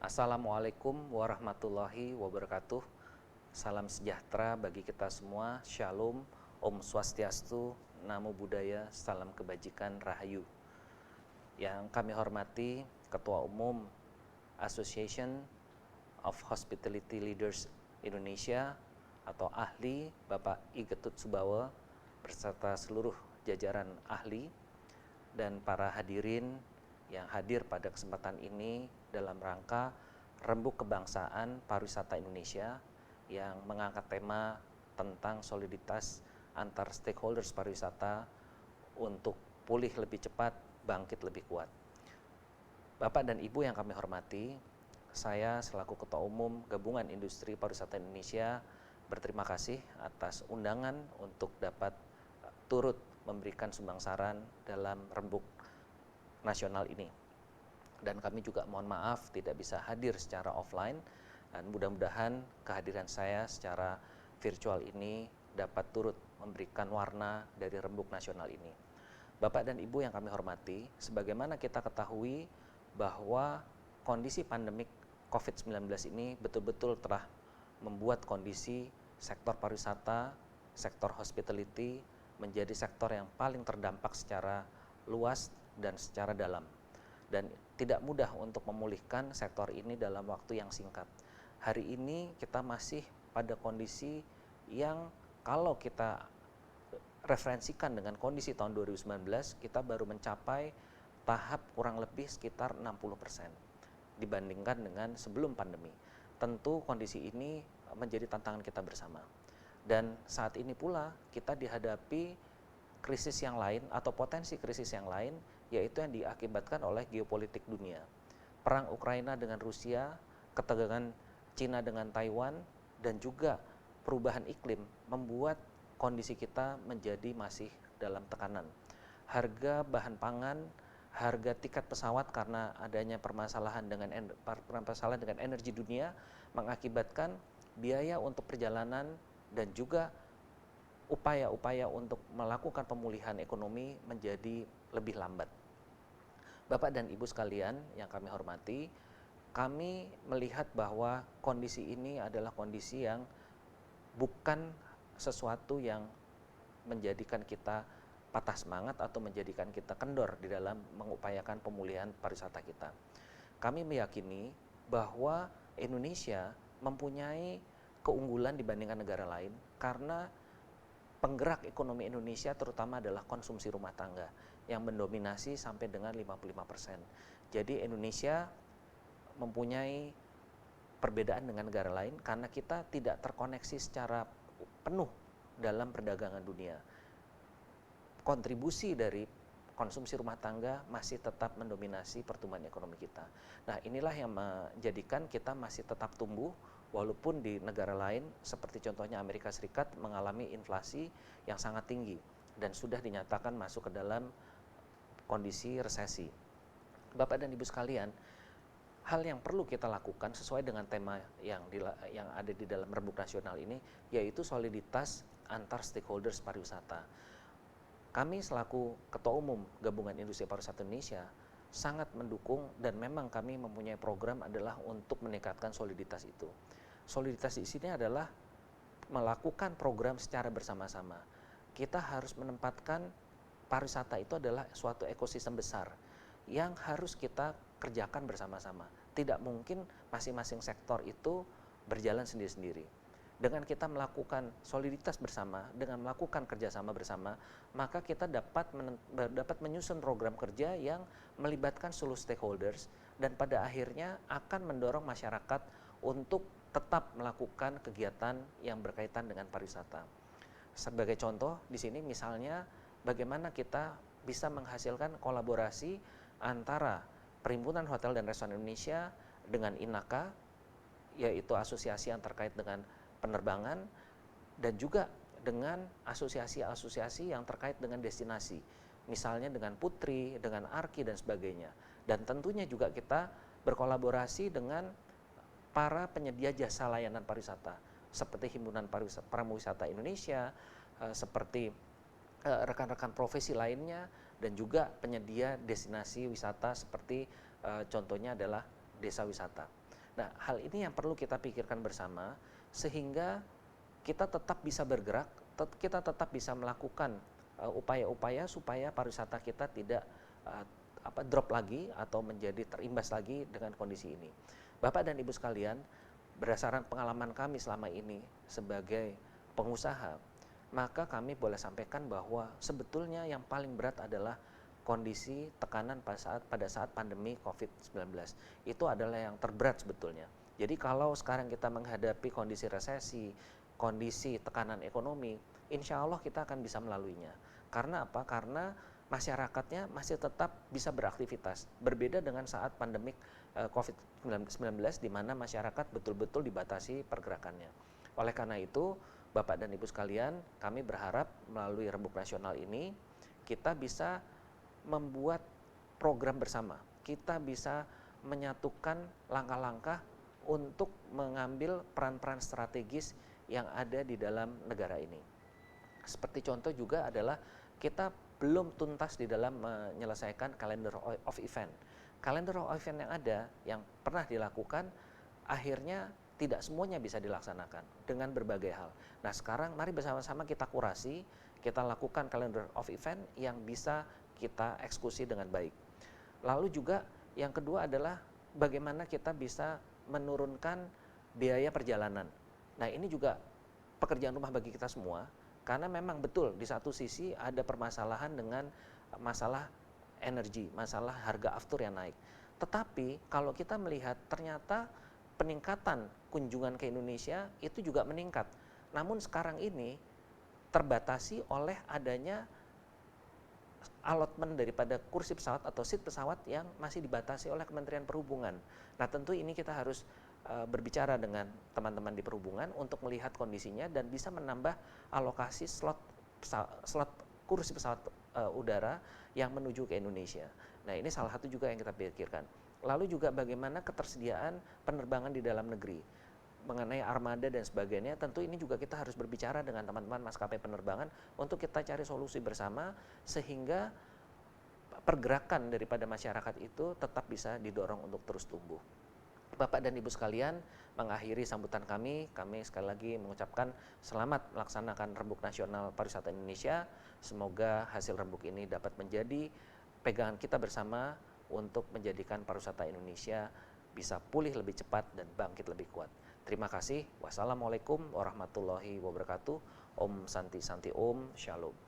Assalamualaikum warahmatullahi wabarakatuh. Salam sejahtera bagi kita semua. Shalom, Om Swastiastu, Namo Buddhaya, salam kebajikan, Rahayu. Yang kami hormati Ketua Umum Association of Hospitality Leaders Indonesia atau AHLI, Bapak I Getut Subawa, beserta seluruh jajaran ahli dan para hadirin yang hadir pada kesempatan ini dalam rangka Rembuk Kebangsaan Pariwisata Indonesia yang mengangkat tema tentang soliditas antar stakeholders pariwisata untuk pulih lebih cepat, bangkit lebih kuat. Bapak dan Ibu yang kami hormati, saya selaku Ketua Umum Gabungan Industri Pariwisata Indonesia berterima kasih atas undangan untuk dapat turut memberikan sumbang saran dalam Rembuk Nasional ini. Dan kami juga mohon maaf tidak bisa hadir secara offline, dan mudah-mudahan kehadiran saya secara virtual ini dapat turut memberikan warna dari Rembuk Nasional ini. Bapak dan Ibu yang kami hormati, sebagaimana kita ketahui bahwa kondisi pandemik COVID-19 ini betul-betul telah membuat kondisi sektor pariwisata, sektor hospitality menjadi sektor yang paling terdampak secara luas dan secara dalam, dan tidak mudah untuk memulihkan sektor ini dalam waktu yang singkat. Hari ini kita masih pada kondisi yang kalau kita referensikan dengan kondisi tahun 2019, kita baru mencapai tahap kurang lebih sekitar 60% dibandingkan dengan sebelum pandemi. Tentu kondisi ini menjadi tantangan kita bersama. Dan saat ini pula kita dihadapi krisis yang lain atau potensi krisis yang lain, yaitu yang diakibatkan oleh geopolitik dunia. Perang Ukraina dengan Rusia, ketegangan Cina dengan Taiwan, dan juga perubahan iklim membuat kondisi kita menjadi masih dalam tekanan. Harga bahan pangan, harga tiket pesawat karena adanya permasalahan dengan energi dunia mengakibatkan biaya untuk perjalanan dan juga upaya-upaya untuk melakukan pemulihan ekonomi menjadi lebih lambat. Bapak dan Ibu sekalian yang kami hormati, kami melihat bahwa kondisi ini adalah kondisi yang bukan sesuatu yang menjadikan kita patah semangat atau menjadikan kita kendor di dalam mengupayakan pemulihan pariwisata kita. Kami meyakini bahwa Indonesia mempunyai keunggulan dibandingkan negara lain karena penggerak ekonomi Indonesia terutama adalah konsumsi rumah tangga yang mendominasi sampai dengan 55%. Jadi Indonesia mempunyai perbedaan dengan negara lain karena kita tidak terkoneksi secara penuh dalam perdagangan dunia. Kontribusi dari konsumsi rumah tangga masih tetap mendominasi pertumbuhan ekonomi kita. Nah, inilah yang menjadikan kita masih tetap tumbuh walaupun di negara lain seperti contohnya Amerika Serikat mengalami inflasi yang sangat tinggi dan sudah dinyatakan masuk ke dalam kondisi resesi. Bapak dan Ibu sekalian, hal yang perlu kita lakukan sesuai dengan tema yang ada di dalam Rembuk Nasional ini yaitu soliditas antar stakeholders pariwisata. Kami selaku Ketua Umum Gabungan Industri Pariwisata Indonesia sangat mendukung dan memang kami mempunyai program adalah untuk meningkatkan soliditas itu. Soliditas di sini adalah melakukan program secara bersama-sama. Kita harus menempatkan pariwisata itu adalah suatu ekosistem besar yang harus kita kerjakan bersama-sama. Tidak mungkin masing-masing sektor itu berjalan sendiri-sendiri. Dengan kita melakukan soliditas bersama, dengan melakukan kerjasama bersama, maka kita dapat menyusun program kerja yang melibatkan seluruh stakeholders dan pada akhirnya akan mendorong masyarakat untuk tetap melakukan kegiatan yang berkaitan dengan pariwisata. Sebagai contoh di sini misalnya bagaimana kita bisa menghasilkan kolaborasi antara Perhimpunan Hotel dan Restoran Indonesia dengan INAKA, yaitu asosiasi yang terkait dengan penerbangan, dan juga dengan asosiasi-asosiasi yang terkait dengan destinasi, misalnya dengan Putri, dengan Arki dan sebagainya. Dan tentunya juga kita berkolaborasi dengan para penyedia jasa layanan pariwisata seperti Himpunan Pramuwisata Indonesia, seperti rekan-rekan profesi lainnya, dan juga penyedia destinasi wisata seperti contohnya adalah desa wisata. Nah, hal ini yang perlu kita pikirkan bersama sehingga kita tetap bisa bergerak, kita tetap bisa melakukan upaya-upaya supaya pariwisata kita tidak drop lagi atau menjadi terimbas lagi dengan kondisi ini. Bapak dan Ibu sekalian, berdasarkan pengalaman kami selama ini sebagai pengusaha, maka kami boleh sampaikan bahwa sebetulnya yang paling berat adalah kondisi tekanan pada saat pandemi COVID-19. Itu adalah yang terberat sebetulnya. Jadi kalau sekarang kita menghadapi kondisi resesi, kondisi tekanan ekonomi, insya Allah kita akan bisa melaluinya. Karena apa? Karena masyarakatnya masih tetap bisa beraktivitas. Berbeda dengan saat pandemik COVID-19 di mana masyarakat betul-betul dibatasi pergerakannya. Oleh karena itu, Bapak dan Ibu sekalian, kami berharap melalui Rembuk Nasional ini kita bisa membuat program bersama. Kita bisa menyatukan langkah-langkah untuk mengambil peran-peran strategis yang ada di dalam negara ini. Seperti contoh juga adalah kita belum tuntas di dalam menyelesaikan calendar of event. Calendar of event yang ada, yang pernah dilakukan, akhirnya tidak semuanya bisa dilaksanakan dengan berbagai hal. Nah sekarang mari bersama-sama kita kurasi, kita lakukan calendar of event yang bisa kita eksekusi dengan baik. Lalu juga yang kedua adalah bagaimana kita bisa menurunkan biaya perjalanan. Nah ini juga pekerjaan rumah bagi kita semua, karena memang betul di satu sisi ada permasalahan dengan masalah energi, masalah harga aftur yang naik. Tetapi kalau kita melihat ternyata peningkatan kunjungan ke Indonesia itu juga meningkat. Namun sekarang ini terbatasi oleh adanya allotment daripada kursi pesawat atau seat pesawat yang masih dibatasi oleh Kementerian Perhubungan. Nah tentu ini kita harus berbicara dengan teman-teman di perhubungan untuk melihat kondisinya dan bisa menambah alokasi slot kursi pesawat udara yang menuju ke Indonesia. Nah ini salah satu juga yang kita pikirkan. Lalu juga bagaimana ketersediaan penerbangan di dalam negeri mengenai armada dan sebagainya. Tentu ini juga kita harus berbicara dengan teman-teman maskapai penerbangan untuk kita cari solusi bersama sehingga pergerakan daripada masyarakat itu tetap bisa didorong untuk terus tumbuh. Bapak dan Ibu sekalian, mengakhiri sambutan kami sekali lagi mengucapkan selamat melaksanakan Rembuk Nasional Pariwisata Indonesia. Semoga hasil rembuk ini dapat menjadi pegangan kita bersama untuk menjadikan pariwisata Indonesia bisa pulih lebih cepat dan bangkit lebih kuat. Terima kasih. Wassalamualaikum warahmatullahi wabarakatuh. Om Santi Santi Om. Shalom.